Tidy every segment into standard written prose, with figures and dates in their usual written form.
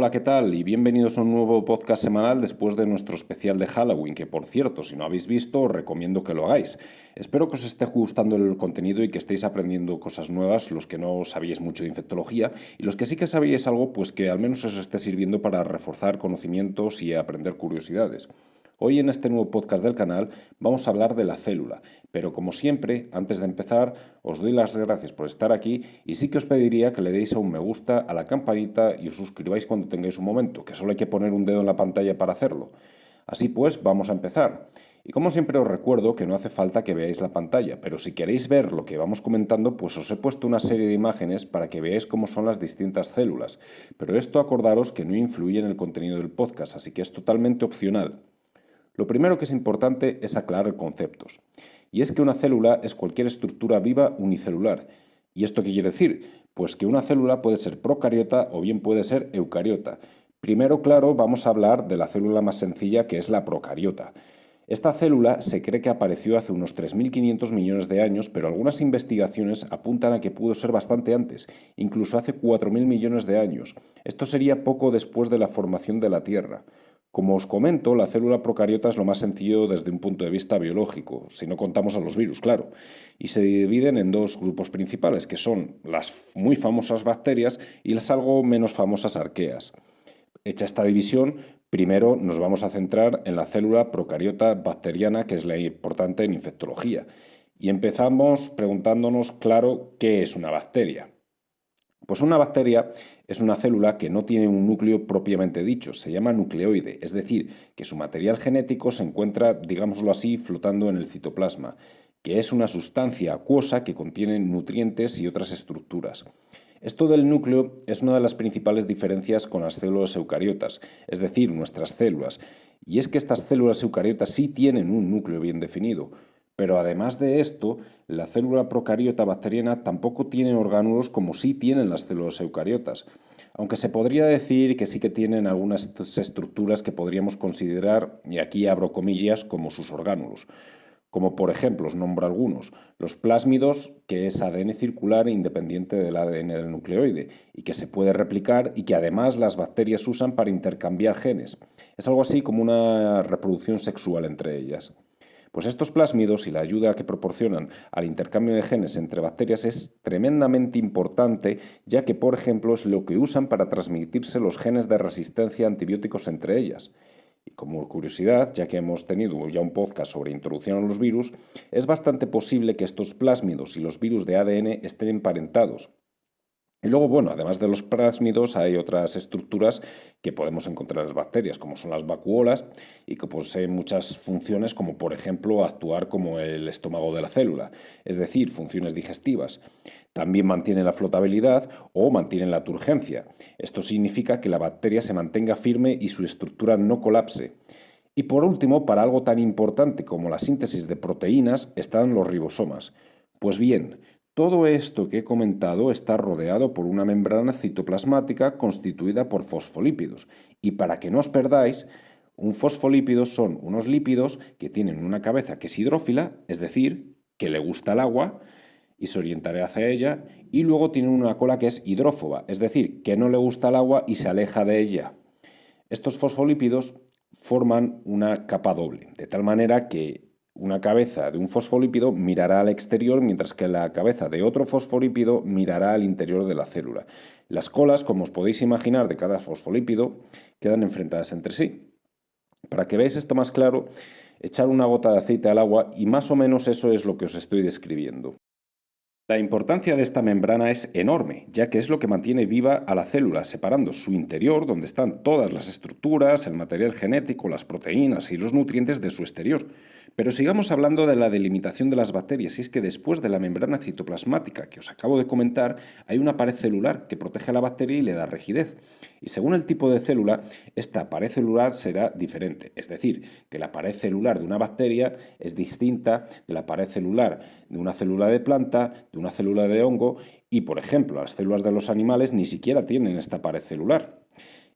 Hola, ¿qué tal? Y bienvenidos a un nuevo podcast semanal después de nuestro especial de Halloween, que por cierto, si no habéis visto, os recomiendo que lo hagáis. Espero que os esté gustando el contenido y que estéis aprendiendo cosas nuevas, los que no sabíais mucho de infectología, y los que sí que sabíais algo, pues que al menos os esté sirviendo para reforzar conocimientos y aprender curiosidades. Hoy en este nuevo podcast del canal vamos a hablar de la célula, pero como siempre, antes de empezar, os doy las gracias por estar aquí y sí que os pediría que le deis a un me gusta, a la campanita y os suscribáis cuando tengáis un momento, que solo hay que poner un dedo en la pantalla para hacerlo. Así pues, vamos a empezar. Y como siempre os recuerdo que no hace falta que veáis la pantalla, pero si queréis ver lo que vamos comentando, pues os he puesto una serie de imágenes para que veáis cómo son las distintas células. Pero esto acordaros que no influye en el contenido del podcast, así que es totalmente opcional. Lo primero que es importante es aclarar conceptos. Y es que una célula es cualquier estructura viva unicelular. ¿Y esto qué quiere decir? Pues que una célula puede ser procariota o bien puede ser eucariota. Primero, claro, vamos a hablar de la célula más sencilla, que es la procariota. Esta célula se cree que apareció hace unos 3.500 millones de años, pero algunas investigaciones apuntan a que pudo ser bastante antes, incluso hace 4.000 millones de años. Esto sería poco después de la formación de la Tierra. Como os comento, la célula procariota es lo más sencillo desde un punto de vista biológico, si no contamos a los virus, claro, y se dividen en dos grupos principales, que son las muy famosas bacterias y las algo menos famosas arqueas. Hecha esta división, primero nos vamos a centrar en la célula procariota bacteriana, que es la importante en infectología, y empezamos preguntándonos, claro, ¿qué es una bacteria? Pues una bacteria es una célula que no tiene un núcleo propiamente dicho, se llama nucleoide, es decir, que su material genético se encuentra, digámoslo así, flotando en el citoplasma, que es una sustancia acuosa que contiene nutrientes y otras estructuras. Esto del núcleo es una de las principales diferencias con las células eucariotas, es decir, nuestras células, y es que estas células eucariotas sí tienen un núcleo bien definido, pero además de esto, la célula procariota bacteriana tampoco tiene orgánulos como sí tienen las células eucariotas, aunque se podría decir que sí que tienen algunas estructuras que podríamos considerar, y aquí abro comillas, como sus orgánulos. Como por ejemplo, os nombro algunos, los plásmidos, que es ADN circular e independiente del ADN del nucleoide, y que se puede replicar y que además las bacterias usan para intercambiar genes. Es algo así como una reproducción sexual entre ellas. Pues estos plásmidos y la ayuda que proporcionan al intercambio de genes entre bacterias es tremendamente importante, ya que, por ejemplo, es lo que usan para transmitirse los genes de resistencia a antibióticos entre ellas. Y como curiosidad, ya que hemos tenido ya un podcast sobre introducción a los virus, es bastante posible que estos plásmidos y los virus de ADN estén emparentados. Y luego, bueno, además de los plásmidos, hay otras estructuras que podemos encontrar en las bacterias, como son las vacuolas, y que poseen muchas funciones, como por ejemplo actuar como el estómago de la célula, es decir, funciones digestivas. También mantienen la flotabilidad o mantienen la turgencia. Esto significa que la bacteria se mantenga firme y su estructura no colapse. Y por último, para algo tan importante como la síntesis de proteínas, están los ribosomas. Pues bien, todo esto que he comentado está rodeado por una membrana citoplasmática constituida por fosfolípidos. Y para que no os perdáis, un fosfolípido son unos lípidos que tienen una cabeza que es hidrófila, es decir, que le gusta el agua y se orientará hacia ella, y luego tienen una cola que es hidrófoba, es decir, que no le gusta el agua y se aleja de ella. Estos fosfolípidos forman una capa doble, de tal manera que una cabeza de un fosfolípido mirará al exterior, mientras que la cabeza de otro fosfolípido mirará al interior de la célula. Las colas, como os podéis imaginar, de cada fosfolípido quedan enfrentadas entre sí. Para que veáis esto más claro, echar una gota de aceite al agua y más o menos eso es lo que os estoy describiendo. La importancia de esta membrana es enorme, ya que es lo que mantiene viva a la célula, separando su interior, donde están todas las estructuras, el material genético, las proteínas y los nutrientes, de su exterior. Pero sigamos hablando de la delimitación de las bacterias, y es que después de la membrana citoplasmática que os acabo de comentar, hay una pared celular que protege a la bacteria y le da rigidez. Y según el tipo de célula, esta pared celular será diferente, es decir, que la pared celular de una bacteria es distinta de la pared celular de una célula de planta, de una célula de hongo, y por ejemplo, las células de los animales ni siquiera tienen esta pared celular.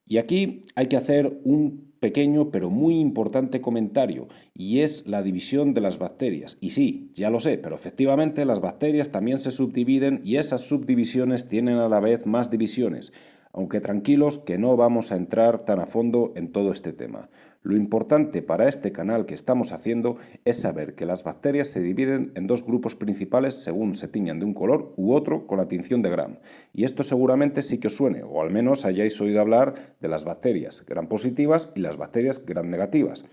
Y aquí hay que hacer un pequeño pero muy importante comentario, y es la división de las bacterias. Y sí, ya lo sé, pero efectivamente las bacterias también se subdividen y esas subdivisiones tienen a la vez más divisiones. aunque tranquilos que no vamos a entrar tan a fondo en todo este tema. Lo importante para este canal que estamos haciendo es saber que las bacterias se dividen en dos grupos principales según se tiñan de un color u otro con la tinción de Gram. Y esto seguramente sí que os suene, o al menos hayáis oído hablar de las bacterias Gram positivas y las bacterias Gram negativas.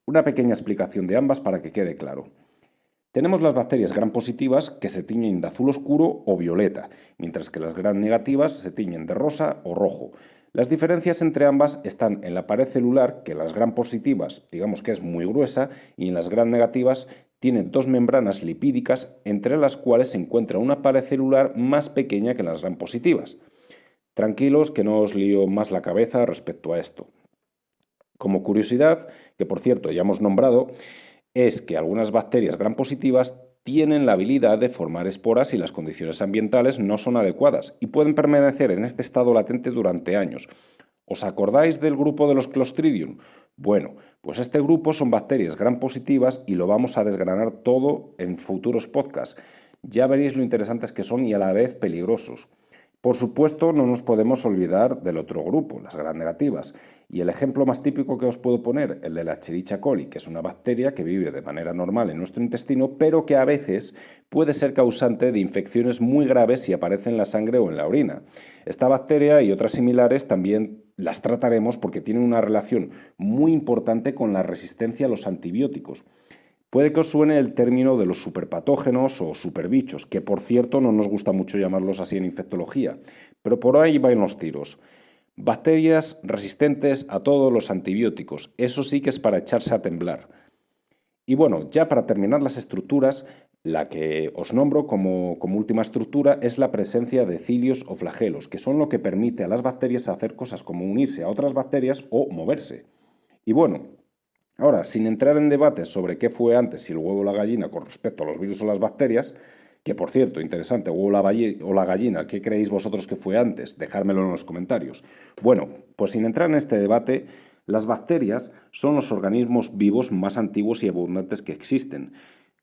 Una pequeña explicación de ambas para que quede claro. Tenemos las bacterias Gram positivas que se tiñen de azul oscuro o violeta, mientras que las Gram negativas se tiñen de rosa o rojo. Las diferencias entre ambas están en la pared celular, que las Gram positivas digamos que es muy gruesa, y en las Gram negativas tiene dos membranas lipídicas, entre las cuales se encuentra una pared celular más pequeña que las Gram positivas. Tranquilos que no os lío más la cabeza respecto a esto. Como curiosidad, que por cierto ya hemos nombrado, es que algunas bacterias Gram positivas tienen la habilidad de formar esporas si las condiciones ambientales no son adecuadas y pueden permanecer en este estado latente durante años. ¿Os acordáis del grupo de los Clostridium? Bueno, pues este grupo son bacterias Gram positivas y lo vamos a desgranar todo en futuros podcasts. Ya veréis lo interesantes que son y a la vez peligrosos. Por supuesto, no nos podemos olvidar del otro grupo, las Gram negativas. Y el ejemplo más típico que os puedo poner, el de la Escherichia coli, que es una bacteria que vive de manera normal en nuestro intestino, pero que a veces puede ser causante de infecciones muy graves si aparece en la sangre o en la orina. Esta bacteria y otras similares también las trataremos porque tienen una relación muy importante con la resistencia a los antibióticos. Puede que os suene el término de los superpatógenos o superbichos, que por cierto no nos gusta mucho llamarlos así en infectología, pero por ahí van los tiros. Bacterias resistentes a todos los antibióticos, eso sí que es para echarse a temblar. Y bueno, ya para terminar las estructuras, la que os nombro como última estructura es la presencia de cilios o flagelos, que son lo que permite a las bacterias hacer cosas como unirse a otras bacterias o moverse. Y bueno, ahora, sin entrar en debates sobre qué fue antes, si el huevo o la gallina con respecto a los virus o las bacterias, que por cierto, interesante, huevo o la gallina, ¿qué creéis vosotros que fue antes? Dejármelo en los comentarios. Bueno, pues sin entrar en este debate, las bacterias son los organismos vivos más antiguos y abundantes que existen.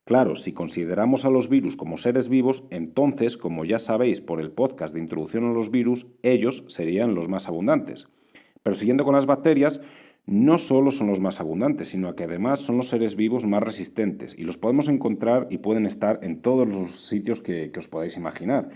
Claro, si consideramos a los virus como seres vivos, entonces, como ya sabéis por el podcast de introducción a los virus, ellos serían los más abundantes. Pero siguiendo con las bacterias, no solo son los más abundantes, sino que además son los seres vivos más resistentes y los podemos encontrar y pueden estar en todos los sitios que os podáis imaginar,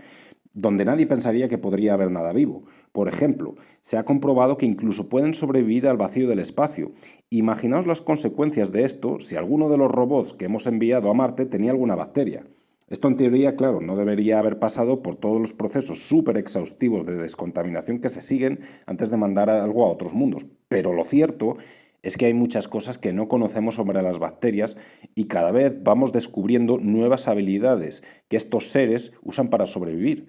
donde nadie pensaría que podría haber nada vivo. Por ejemplo, se ha comprobado que incluso pueden sobrevivir al vacío del espacio. Imaginaos las consecuencias de esto si alguno de los robots que hemos enviado a Marte tenía alguna bacteria. Esto en teoría, claro, no debería haber pasado por todos los procesos súper exhaustivos de descontaminación que se siguen antes de mandar algo a otros mundos. Pero lo cierto es que hay muchas cosas que no conocemos sobre las bacterias y cada vez vamos descubriendo nuevas habilidades que estos seres usan para sobrevivir.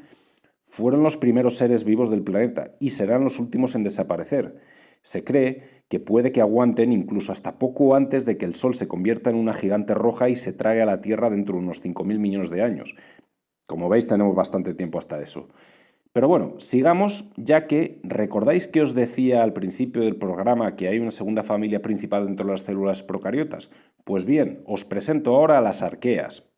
Fueron los primeros seres vivos del planeta y serán los últimos en desaparecer. Se cree que puede que aguanten incluso hasta poco antes de que el Sol se convierta en una gigante roja y se trague a la Tierra dentro de unos 5.000 millones de años. Como veis, tenemos bastante tiempo hasta eso. Pero bueno, sigamos, ya que recordáis que os decía al principio del programa que hay una segunda familia principal dentro de las células procariotas. Pues bien, os presento ahora a las arqueas.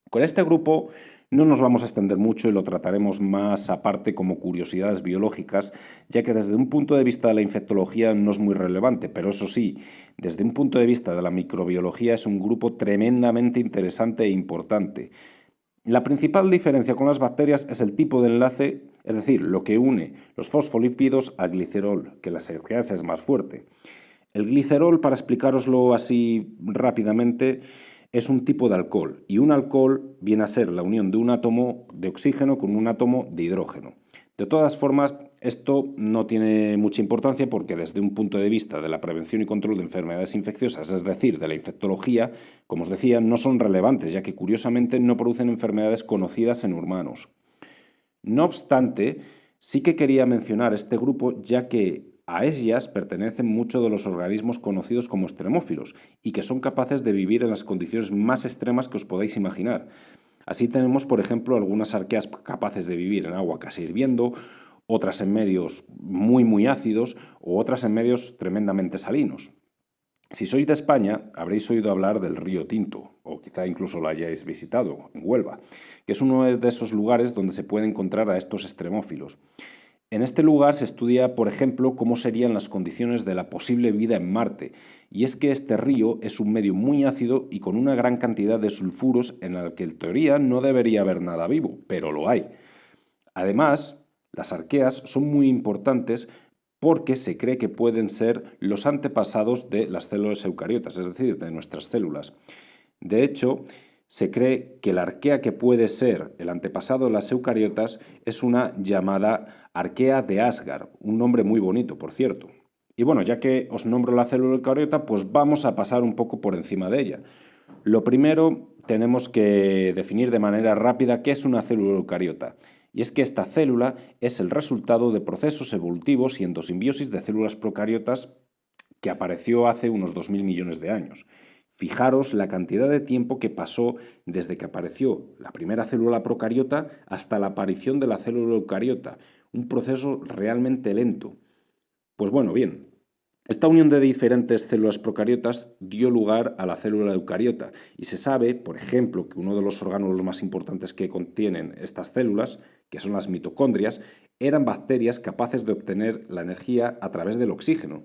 Con este grupo no nos vamos a extender mucho y lo trataremos más aparte como curiosidades biológicas, ya que desde un punto de vista de la infectología no es muy relevante, pero eso sí, desde un punto de vista de la microbiología es un grupo tremendamente interesante e importante. La principal diferencia con las bacterias es el tipo de enlace, es decir, lo que une los fosfolípidos al glicerol, que las arqueas es más fuerte. El glicerol, para explicároslo así rápidamente, es un tipo de alcohol y un alcohol viene a ser la unión de un átomo de oxígeno con un átomo de hidrógeno. De todas formas, esto no tiene mucha importancia porque desde un punto de vista de la prevención y control de enfermedades infecciosas, es decir, de la infectología, como os decía, no son relevantes, ya que curiosamente no producen enfermedades conocidas en humanos. No obstante, sí que quería mencionar este grupo ya que a ellas pertenecen muchos de los organismos conocidos como extremófilos y que son capaces de vivir en las condiciones más extremas que os podáis imaginar. Así tenemos, por ejemplo, algunas arqueas capaces de vivir en agua casi hirviendo, otras en medios muy ácidos o otras en medios tremendamente salinos. Si sois de España, habréis oído hablar del río Tinto, o quizá incluso lo hayáis visitado, en Huelva, que es uno de esos lugares donde se puede encontrar a estos extremófilos. En este lugar se estudia, por ejemplo, cómo serían las condiciones de la posible vida en Marte, y es que este río es un medio muy ácido y con una gran cantidad de sulfuros en el que en teoría no debería haber nada vivo, pero lo hay. Además, las arqueas son muy importantes porque se cree que pueden ser los antepasados de las células eucariotas, es decir, de nuestras células. De hecho, se cree que la arquea que puede ser el antepasado de las eucariotas es una llamada arquea de Asgard, un nombre muy bonito, por cierto. Y bueno, ya que os nombro la célula eucariota, pues vamos a pasar un poco por encima de ella. Lo primero, tenemos que definir de manera rápida qué es una célula eucariota. Y es que esta célula es el resultado de procesos evolutivos y endosimbiosis de células procariotas que apareció hace unos 2.000 millones de años. Fijaros la cantidad de tiempo que pasó desde que apareció la primera célula procariota hasta la aparición de la célula eucariota, un proceso realmente lento. Pues bueno, bien, esta unión de diferentes células procariotas dio lugar a la célula eucariota y se sabe, por ejemplo, que uno de los órganos más importantes que contienen estas células, que son las mitocondrias, eran bacterias capaces de obtener la energía a través del oxígeno.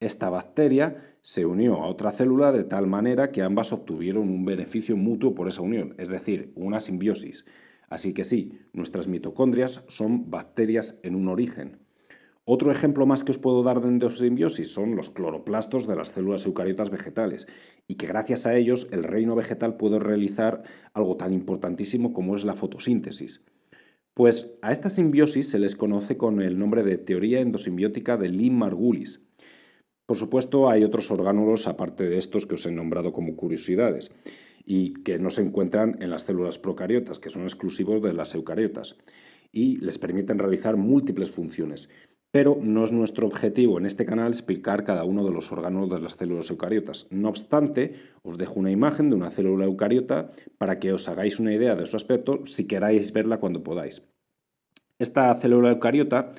Esta bacteria se unió a otra célula de tal manera que ambas obtuvieron un beneficio mutuo por esa unión, es decir, una simbiosis. Así que sí, nuestras mitocondrias son bacterias en un origen. Otro ejemplo más que os puedo dar de endosimbiosis son los cloroplastos de las células eucariotas vegetales, y que gracias a ellos el reino vegetal puede realizar algo tan importantísimo como es la fotosíntesis. Pues a esta simbiosis se les conoce con el nombre de teoría endosimbiótica de Lynn-Margulis. Por supuesto, hay otros orgánulos aparte de estos que os he nombrado como curiosidades y que no se encuentran en las células procariotas, que son exclusivos de las eucariotas y les permiten realizar múltiples funciones. Pero no es nuestro objetivo en este canal explicar cada uno de los órganos de las células eucariotas. No obstante, os dejo una imagen de una célula eucariota para que os hagáis una idea de su aspecto si queráis verla cuando podáis. Esta célula eucariota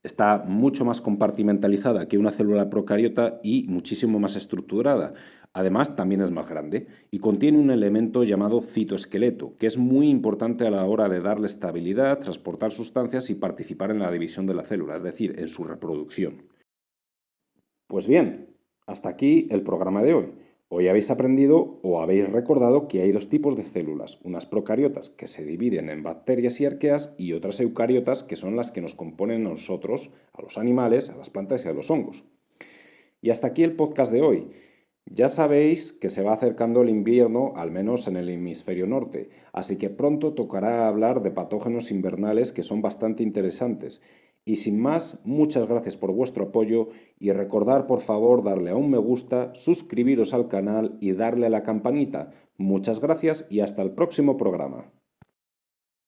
está mucho más compartimentalizada que una célula procariota y muchísimo más estructurada. Además, también es más grande y contiene un elemento llamado citoesqueleto, que es muy importante a la hora de darle estabilidad, transportar sustancias y participar en la división de la célula, es decir, en su reproducción. Pues bien, hasta aquí el programa de hoy. Hoy habéis aprendido o habéis recordado que hay dos tipos de células, unas procariotas que se dividen en bacterias y arqueas y otras eucariotas que son las que nos componen a nosotros, a los animales, a las plantas y a los hongos. Y hasta aquí el podcast de hoy. Ya sabéis que se va acercando el invierno, al menos en el hemisferio norte, así que pronto tocará hablar de patógenos invernales que son bastante interesantes. Y sin más, muchas gracias por vuestro apoyo y recordar por favor darle a un me gusta, suscribiros al canal y darle a la campanita. Muchas gracias y hasta el próximo programa.